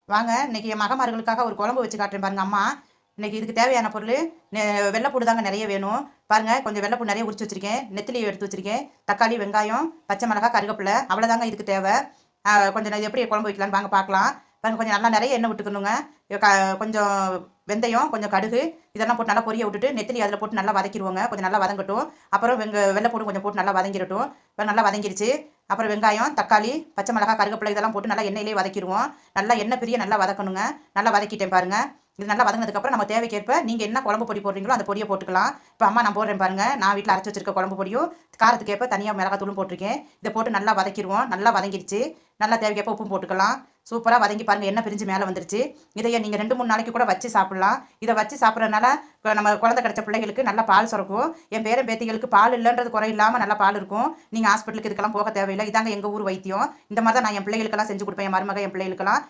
வாங்க இன்னைக்கு என் மகமார்களுக்காக ஒரு குழம்பு வச்சு காட்டுறேன் பாருங்க அம்மா. இன்னைக்கு இதுக்கு தேவையான பொருள் வெள்ளைப்பூடு தாங்க நிறைய வேணும். பாருங்க கொஞ்சம் வெள்ளைப்பூடு நிறைய உரிச்சு வச்சிருக்கேன். நெத்திலி எடுத்து வச்சிருக்கேன். தக்காளி, வெங்காயம், பச்சை மிளகாய், கருவேப்பிலை அவ்வளோதாங்க இதுக்கு தேவை. கொஞ்சம் இது எப்படி குழம்பு வைக்கலான்னு வாங்க பார்க்கலாம். பாருங்க கொஞ்சம் நல்லா நிறைய எண்ணெய் விட்டுக்கணுங்க. கொஞ்சம் வெந்தயம், கொஞ்சம் கடுகு இதெல்லாம் போட்டு நல்லா பொரிய விட்டுட்டு நெத்திலி அதில் போட்டு நல்லா வதக்கிடுவோங்க. கொஞ்சம் நல்லா வதங்கட்டும். அப்புறம் வெள்ளைப்பூடு கொஞ்சம் போட்டு நல்லா வதங்கிடட்டும். இப்போ நல்லா வதங்கிருச்சு. அப்புறம் வெங்காயம், தக்காளி, பச்சை மிளகாய், கருவேப்பிலை இதெல்லாம் போட்டு நல்லா எண்ணெயிலே வதக்கிடுவோம். நல்லா எண்ணெய் பிரிய நல்லா வதக்கணுங்க. நல்லா வதக்கிட்டேன் பாருங்க. இது நல்லா வதங்கினதுக்கப்புறம் நம்ம தேவைக்கேற்ப நீங்கள் என்ன குழம்பு பொடி போடுறீங்களோ அந்த பொடியை போட்டுக்கலாம். இப்போ அம்மா நான் போடுறேன் பாருங்க. நான் வீட்டில் அரைச்சி வச்சிருக்க குழம்பு பொடியும் காரத்துக்கேற்ப தனியாக மிளகாத்தூளும் போட்டிருக்கேன். இதை போட்டு நல்லா வதக்கிடுவோம். நல்லா வதங்கிடுச்சு. நல்லா தேவைக்கேற்ப உப்பும் போட்டுக்கலாம். சூப்பராக வதங்கி பாருங்கள், எண்ணெய் பிரிஞ்சு மேலே வந்துருச்சு. இதையே நீங்கள் 2-3 நாளைக்கு கூட வச்சு சாப்பிட்லாம். இதை வச்சு சாப்பிட்றதுனால நம்ம குழந்தை கிடைச்ச பிள்ளைகளுக்கு நல்லா பால் சுரக்கும். என் பேரன் பேத்திகளுக்கு பால் இல்லைன்றது குறை இல்லாமல் நல்லா பால் இருக்கும். நீங்கள் ஹாஸ்பிட்டலுக்கு இதுக்கெல்லாம் போக தேவையில்லை. இதாங்க எங்கள் ஊர் வைத்தியம். இந்த மாதிரி தான் நான் என் பிள்ளைகளுக்கெல்லாம் செஞ்சு கொடுப்பேன். என் மருமக என் பிள்ளைகளுக்கெல்லாம்.